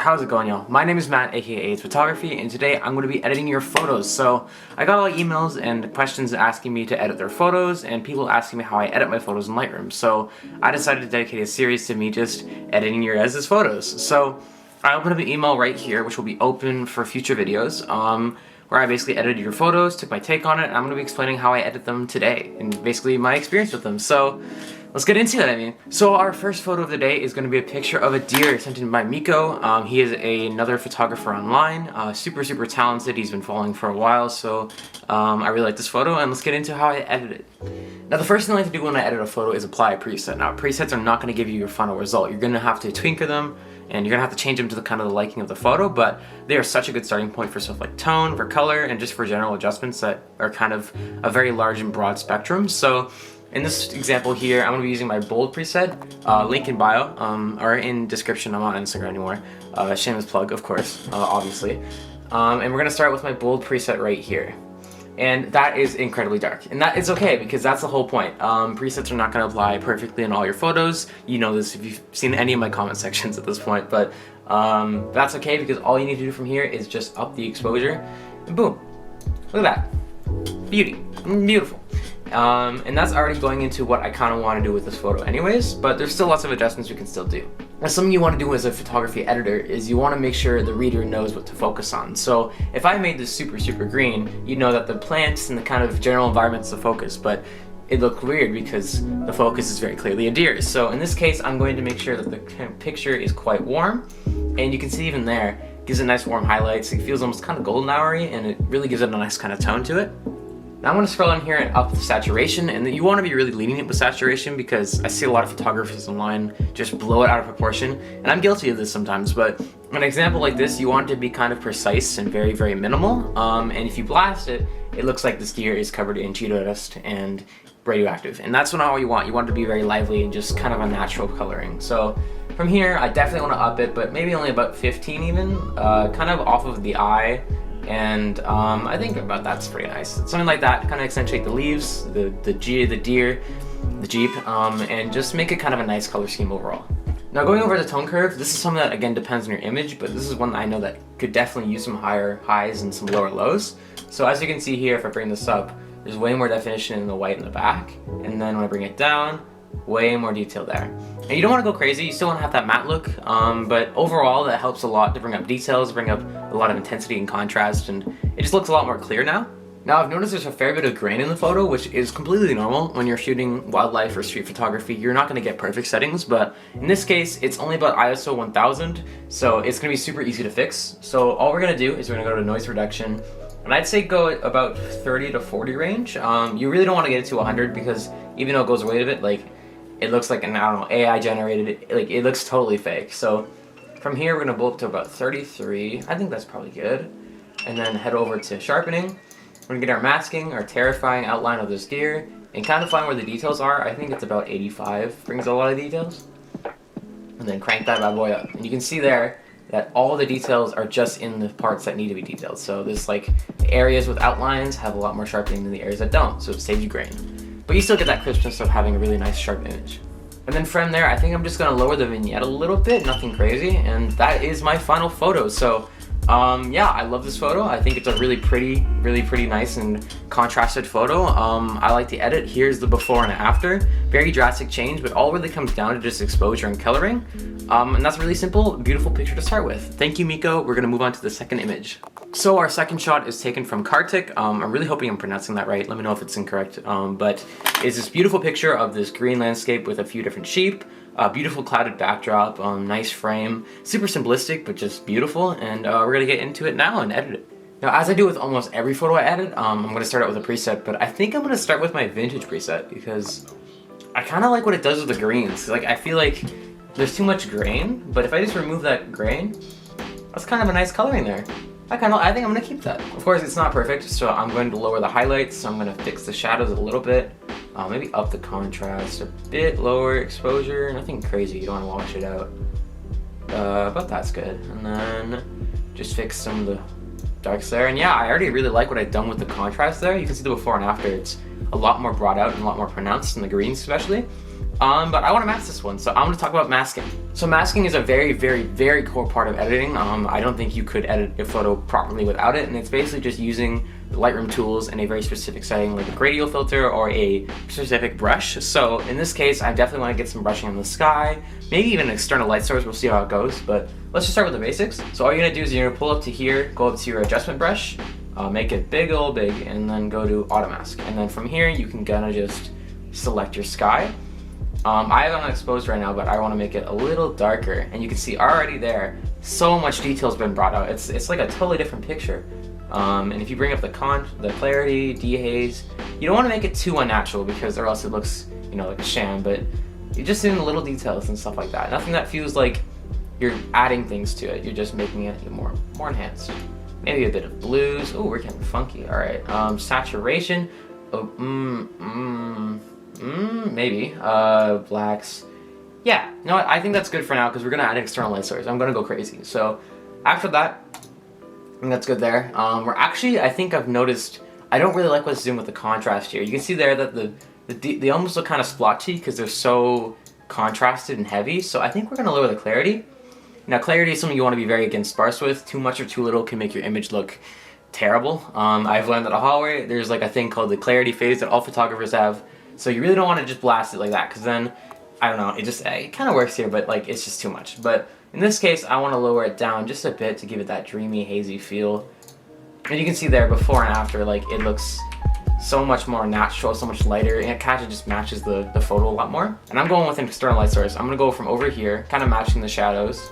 How's it going, y'all? My name is Matt, aka It's Photography, and today I'm going to be editing your photos. So I got a lot of emails and questions asking me to edit their photos, and people asking me how I edit my photos in Lightroom. So I decided to dedicate a series to me just editing your guys' photos. So I opened up an email right here, which will be open for future videos, where I basically edited your photos, took my take on it, and I'm going to be explaining how I edit them today, and basically my experience with them. So let's get into it, So our first photo of the day is going to be a picture of a deer sent in by Miko. He is another photographer online, super talented. He's been following for a while, so I really like this photo, and let's get into how I edit it. Now the first thing I like to do when I edit a photo is apply a preset. Now presets are not going to give you your final result. You're going to have to tinker them, and you're going to have to change them to the kind of the liking of the photo, but they are such a good starting point for stuff like tone, for color, and just for general adjustments that are kind of a very large and broad spectrum. So in this example here, I'm going to be using my bold preset, link in bio, or in description. I'm not on Instagram anymore. Shameless plug, of course, obviously. And we're going to start with my bold preset right here. And that is incredibly dark. And that is okay, because that's the whole point. Presets are not going to apply perfectly in all your photos. You know this if you've seen any of my comment sections at this point. But that's okay, because all you need to do from here is just up the exposure. And boom. Look at that. Beauty. Beautiful. And that's already going into what I kind of want to do with this photo anyways, but there's still lots of adjustments we can still do. Now something you want to do as a photography editor is you want to make sure the reader knows what to focus on. So if I made this super green, you know that the plants and the kind of general environment's the focus, but it looked weird because the focus is very clearly a deer. So in this case, I'm going to make sure that the picture is quite warm, and you can see even there, it gives it nice warm highlights. It feels almost kind of golden hour-y, and it really gives it a nice kind of tone to it. Now I'm going to scroll in here and up the saturation, and you want to be really lenient with saturation because I see a lot of photographers online just blow it out of proportion, and I'm guilty of this sometimes, but an example like this, you want it to be kind of precise and very minimal, and if you blast it, it looks like this deer is covered in Cheeto dust and radioactive, and that's not all you want. You want it to be very lively and just kind of a natural coloring. So from here, I definitely want to up it, but maybe only about 15 even, kind of off of the eye. And I think about that's pretty nice. Something like that, kind of accentuate the leaves, the deer, the Jeep, and just make it kind of a nice color scheme overall. Now going over the tone curve, this is something that again depends on your image, but this is one that I know that could definitely use some higher highs and some lower lows. So as you can see here, if I bring this up, there's way more definition in the white in the back, and then when I bring it down, way more detail there. And you don't want to go crazy, you still want to have that matte look, but overall that helps a lot to bring up details, bring up a lot of intensity and contrast, and it just looks a lot more clear now. Now I've noticed there's a fair bit of grain in the photo, which is completely normal. When you're shooting wildlife or street photography, you're not going to get perfect settings, but in this case it's only about ISO 1000, so it's going to be super easy to fix. So all we're going to do is we're going to go to noise reduction, and I'd say go at about 30 to 40 range. You really don't want to get it to 100 because even though it goes away a bit, like it looks like an, I don't know, AI generated, like it looks totally fake. So from here we're gonna blow up to about 33. I think that's probably good. And then head over to sharpening. We're gonna get our masking, our terrifying outline of this deer, and kind of find where the details are. I think it's about 85, brings a lot of details. And then crank that bad boy up. And you can see there that all the details are just in the parts that need to be detailed. So this like the areas with outlines have a lot more sharpening than the areas that don't, so it saves you grain. But you still get that crispness of having a really nice sharp image. And then from there, I think I'm just gonna lower the vignette a little bit, nothing crazy, and that is my final photo. So yeah, I love this photo. I think it's a really pretty nice and contrasted photo. I like the edit. Here's the before and after. Very drastic change, but all really comes down to just exposure and coloring. And that's a really simple, beautiful picture to start with. Thank you, Miko. We're gonna move on to the second image. So our second shot is taken from Kartik. I'm really hoping I'm pronouncing that right. Let me know if it's incorrect. But it's this beautiful picture of this green landscape with a few different sheep, a beautiful clouded backdrop, nice frame, super simplistic, but just beautiful. And we're gonna get into it now and edit it. Now, as I do with almost every photo I edit, I'm gonna start out with a preset, but I think I'm gonna start with my vintage preset because I kind of like what it does with the greens. Like, I feel like there's too much grain, but if I just remove that grain, that's kind of a nice coloring there. I think I'm gonna keep that. Of course, it's not perfect, so I'm going to lower the highlights. So I'm gonna fix the shadows a little bit. Maybe up the contrast a bit, lower exposure. Nothing crazy. You don't want to wash it out. But that's good. And then just fix some of the darks there. And yeah, I already really like what I've done with the contrast there. You can see the before and after. It's a lot more brought out and a lot more pronounced in the greens, especially. But I want to mask this one, so I'm going to talk about masking. So masking is a very, very, very core part of editing. I don't think you could edit a photo properly without it, and it's basically just using the Lightroom tools in a very specific setting, like a gradient filter or a specific brush. So in this case, I definitely want to get some brushing on the sky, maybe even an external light source. We'll see how it goes, but let's just start with the basics. So all you're going to do is you're going to pull up to here, go up to your adjustment brush, make it big, old big, and then go to auto mask. And then from here, you can kind of just select your sky. I have it on exposed right now, but I want to make it a little darker, and you can see already there, so much detail's been brought out. It's like a totally different picture. And if you bring up the clarity, dehaze, you don't want to make it too unnatural because or else it looks, you know, like a sham, but you're just doing little details and stuff like that. Nothing that feels like you're adding things to it. You're just making it more enhanced. Maybe a bit of blues. Oh, we're getting funky. All right. Saturation. Oh, maybe. Blacks. Yeah. You know what? I think that's good for now because we're gonna add an external light source. I'm gonna go crazy. So after that, I think that's good there. We're actually, I think I've noticed, I don't really like what's doing with the contrast here. You can see there that they almost look kind of splotchy because they're so contrasted and heavy. So I think we're gonna lower the clarity. Now clarity is something you want to be very against sparse with. Too much or too little can make your image look terrible. I've learned that a hallway, there's like a thing called the clarity phase that all photographers have. So you really don't want to just blast it like that because then, I don't know, it kind of works here, but like it's just too much. But in this case, I want to lower it down just a bit to give it that dreamy, hazy feel. And you can see there, before and after, like it looks so much more natural, so much lighter, and it kind of just matches the photo a lot more. And I'm going with an external light source. I'm going to go from over here, kind of matching the shadows,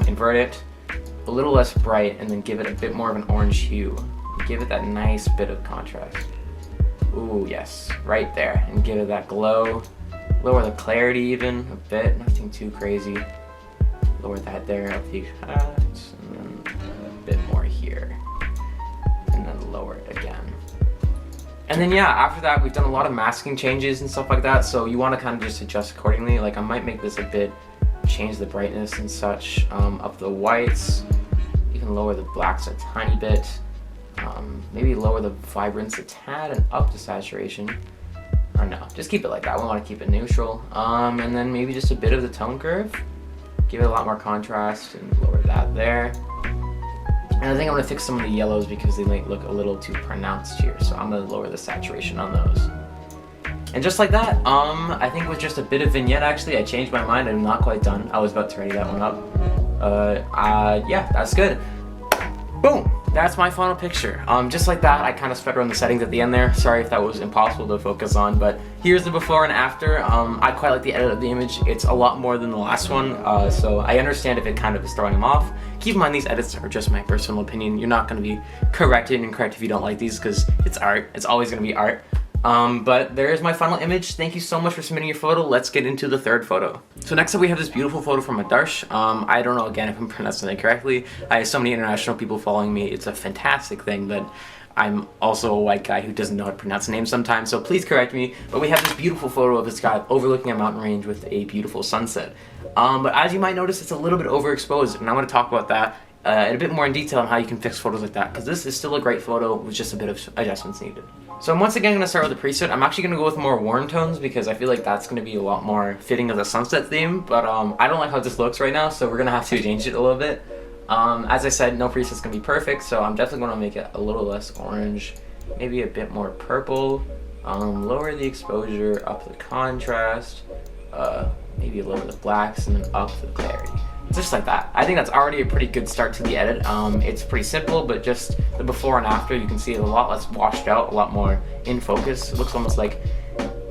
invert it, a little less bright, and then give it a bit more of an orange hue. Give it that nice bit of contrast. Ooh, yes, right there, and give it that glow. Lower the clarity even a bit, nothing too crazy. Lower that there, up the shots, and then a bit more here, and then lower it again. And then yeah, after that we've done a lot of masking changes and stuff like that, so you want to kind of just adjust accordingly. Like I might make this a bit, change the brightness and such, up the whites, even lower the blacks a tiny bit, maybe lower the vibrance a tad and up the saturation. Or no, just keep it like that. We want to keep it neutral. And then maybe just a bit of the tone curve. Give it a lot more contrast and lower that there. And I think I'm gonna fix some of the yellows because they might look a little too pronounced here. So I'm gonna lower the saturation on those. And just like that, I think with just a bit of vignette actually, I changed my mind. I'm not quite done. I was about to ready that one up. Yeah, that's good. Boom! That's my final picture. Just like that, I kind of spread around the settings at the end there. Sorry if that was impossible to focus on, but here's the before and after. I quite like the edit of the image. It's a lot more than the last one, so I understand if it kind of is throwing them off. Keep in mind these edits are just my personal opinion. You're not going to be corrected and correct if you don't like these because it's art. It's always going to be art. But there's my final image. Thank you so much for submitting your photo. Let's get into the third photo. So next up we have this beautiful photo from Adarsh. I don't know again if I'm pronouncing it correctly. I have so many international people following me. It's a fantastic thing, but I'm also a white guy who doesn't know how to pronounce names sometimes, so please correct me. But we have this beautiful photo of this guy overlooking a mountain range with a beautiful sunset. But as you might notice, it's a little bit overexposed, and I'm going to talk about that a bit more in detail on how you can fix photos like that, because this is still a great photo with just a bit of adjustments needed. So I'm once again going to start with the preset. I'm actually going to go with more warm tones because I feel like that's going to be a lot more fitting of the sunset theme, but I don't like how this looks right now, so we're going to have to change it a little bit. As I said, no preset's going to be perfect, so I'm definitely going to make it a little less orange, maybe a bit more purple, lower the exposure, up the contrast, maybe lower the blacks, and then up the clarity. Just like that. I think that's already a pretty good start to the edit. It's pretty simple, but just the before and after, you can see it a lot less washed out, a lot more in focus. It looks almost like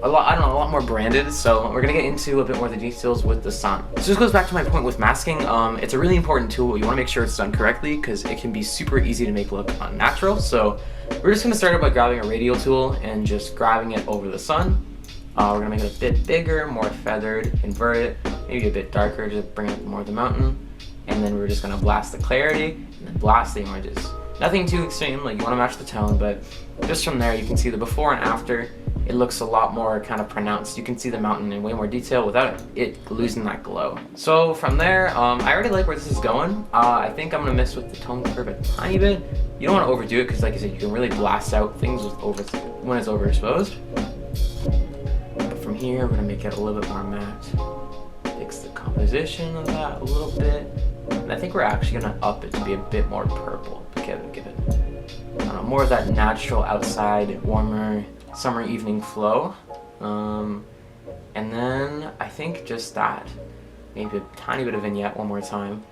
a lot more branded. So we're gonna get into a bit more of the details with the sun. So this goes back to my point with masking. It's a really important tool. You wanna make sure it's done correctly because it can be super easy to make look unnatural. So we're just gonna start out by grabbing a radial tool and just grabbing it over the sun. We're gonna make it a bit bigger, more feathered, invert it, maybe a bit darker to bring up more of the mountain. And then we're just gonna blast the clarity and then blast the oranges. Nothing too extreme, like you wanna match the tone, but just from there you can see the before and after. It looks a lot more kind of pronounced. You can see the mountain in way more detail without it losing that glow. So from there, I already like where this is going. I think I'm gonna mess with the tone curve a tiny bit. You don't wanna overdo it because like I said, you can really blast out things with when it's overexposed. from here, we're gonna make it a little bit more matte. Fix the composition of that a little bit. And I think we're actually gonna up it to be a bit more purple. Give it more of that natural outside, warmer summer evening flow. And then I think just that. Maybe a tiny bit of vignette one more time.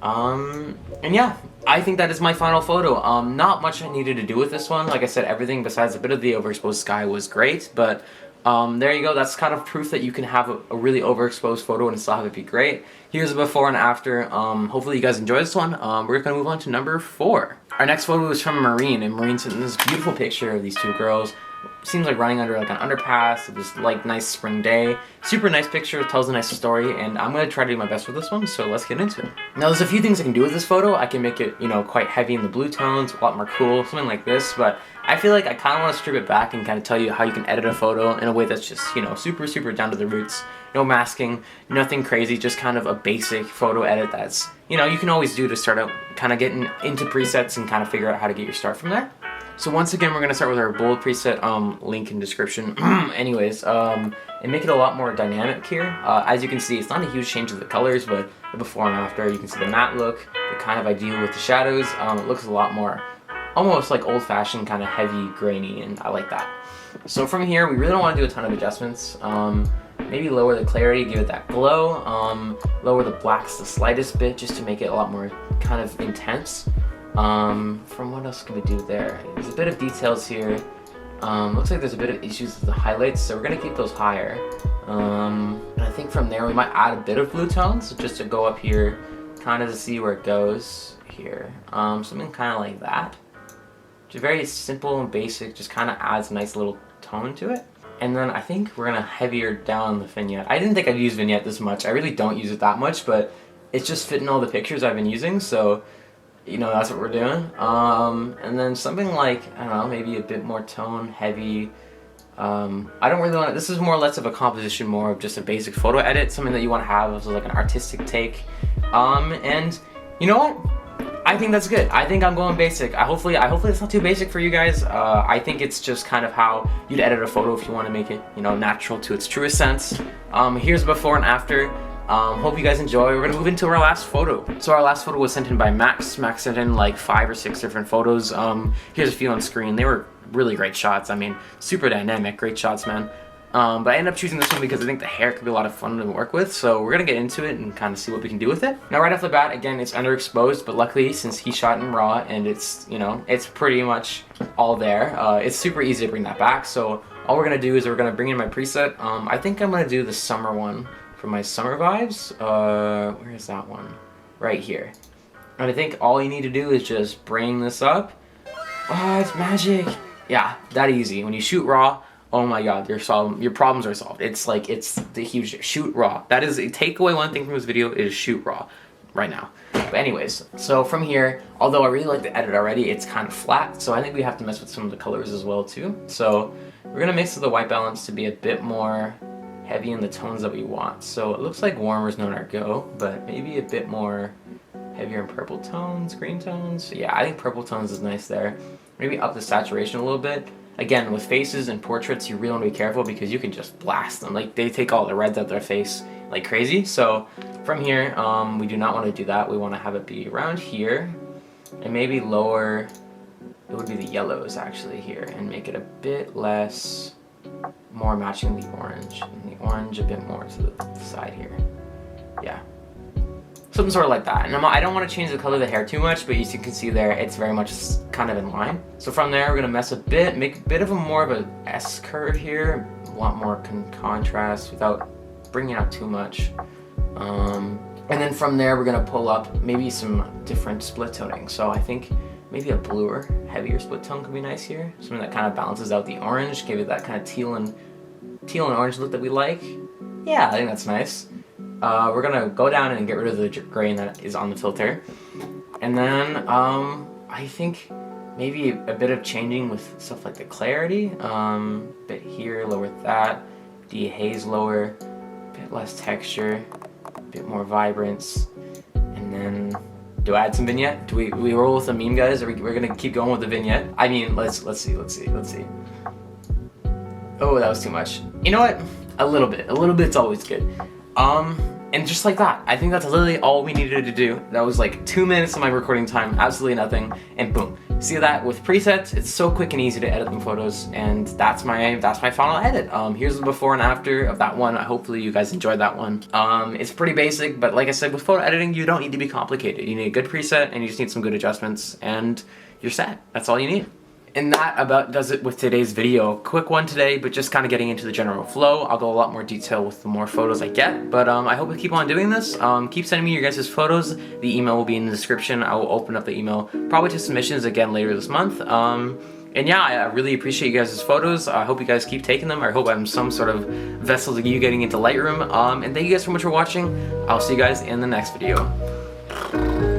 And yeah, I think that is my final photo. Not much I needed to do with this one. Like I said, everything besides a bit of the overexposed sky was great, but there you go. That's kind of proof that you can have a really overexposed photo and still have it be great. Here's a before and after. Hopefully you guys enjoy this one. We're gonna move on to number 4. Our next photo is from Marine, and Marine sent this beautiful picture of these two girls. Seems like running under like an underpass. This like nice spring day. Super nice picture, tells a nice story, and I'm gonna try to do my best with this one, so let's get into it. Now there's a few things I can do with this photo. I can make it, you know, quite heavy in the blue tones, a lot more cool, something like this, but I feel like I kind of want to strip it back and kind of tell you how you can edit a photo in a way that's just, you know, super down to the roots. No masking, nothing crazy, just kind of a basic photo edit that's, you know, you can always do to start out kind of getting into presets and kind of figure out how to get your start from there. So once again, we're going to start with our bold preset, link in description. Anyways, and make it a lot more dynamic here. As you can see, it's not a huge change of the colors, but the before and after, you can see the matte look, the kind of ideal with the shadows. It looks a lot more, almost like old-fashioned, kind of heavy, grainy, and I like that. So from here, we really don't want to do a ton of adjustments. Maybe lower the clarity, give it that glow. Lower the blacks the slightest bit, just to make it a lot more kind of intense. From what else can we do there? There's a bit of details here. Looks like there's a bit of issues with the highlights, so we're gonna keep those higher. And I think from there we might add a bit of blue tones, just to go up here, kind of to see where it goes here. Something kind of like that. Just very simple and basic, just kind of adds a nice little tone to it. And then I think we're gonna heavier down the vignette. I didn't think I'd use vignette this much. I really don't use it that much, but it's just fitting all the pictures I've been using, so you know, that's what we're doing. And then something like, I don't know, maybe a bit more tone, heavy. I don't really want to, this is more or less of a composition, more of just a basic photo edit, something that you want to have as like an artistic take. And you know what? I think that's good. I think I'm going basic. Hopefully it's not too basic for you guys. I think it's just kind of how you'd edit a photo if you want to make it, you know, natural to its truest sense. Here's before and after. Hope you guys enjoy. We're gonna move into our last photo. So our last photo was sent in by Max. Max sent in like 5 or 6 different photos. Here's a few on screen. They were really great shots. I mean, super dynamic, great shots, man. But I ended up choosing this one because I think the hair could be a lot of fun to work with. So we're gonna get into it and kind of see what we can do with it. Now right off the bat, again, it's underexposed, but luckily since he shot in RAW and it's, you know, it's pretty much all there. It's super easy to bring that back. So all we're gonna do is we're gonna bring in my preset. I think I'm gonna do the summer one. For my summer vibes, where is that one? Right here. And I think all you need to do is just bring this up. Oh, it's magic. Yeah, that easy. When you shoot RAW, oh my god, your problems are solved. It's like, it's the huge, shoot RAW. That is, take away one thing from this video is shoot RAW right now. But anyways, so from here, although I really like the edit already, it's kind of flat. So I think we have to mess with some of the colors as well too. So we're gonna mix the white balance to be a bit more heavy in the tones that we want. So it looks like warmer's not our go, but maybe a bit more heavier in purple tones, green tones. So yeah, I think purple tones is nice there. Maybe up the saturation a little bit. Again, with faces and portraits, you really want to be careful because you can just blast them. Like, they take all the reds out their face like crazy. So from here, we do not want to do that. We want to have it be around here and maybe lower, it would be the yellows actually here, and make it a bit less, more matching the orange, and the orange a bit more to the side here. Yeah, something sort of like that. And I don't want to change the color of the hair too much, but as you can see there, it's very much kind of in line. So from there, we're gonna mess a bit, make a bit of a more of a S curve here, a lot more contrast without bringing out too much. And then from there, we're gonna pull up maybe some different split toning. So I think maybe a bluer, heavier split tone could be nice here. Something that kind of balances out the orange, give it that kind of teal and orange look that we like. Yeah, I think that's nice. We're gonna go down and get rid of the gray that is on the filter. And then I think maybe a bit of changing with stuff like the clarity. Bit here, lower that. De-haze lower, bit less texture, a bit more vibrance. And then do I add some vignette? Do we roll with the meme, guys? We're gonna keep going with the vignette? I mean, let's see. Oh, that was too much. You know what? A little bit's always good. And just like that, I think that's literally all we needed to do. That was like 2 minutes of my recording time, absolutely nothing, and boom. See that with presets, it's so quick and easy to edit them photos, and that's my final edit. Here's the before and after of that one. Hopefully you guys enjoyed that one. It's pretty basic, but like I said, with photo editing, you don't need to be complicated. You need a good preset, and you just need some good adjustments, and you're set. That's all you need. And that about does it with today's video. Quick one today, but just kind of getting into the general flow. I'll go a lot more detail with the more photos I get, but I hope we keep on doing this. Keep sending me your guys' photos. The email will be in the description. I will open up the email probably to submissions again later this month. And yeah, I really appreciate you guys' photos. I hope you guys keep taking them. I hope I'm some sort of vessel to you getting into Lightroom. And thank you guys so much for watching. I'll see you guys in the next video.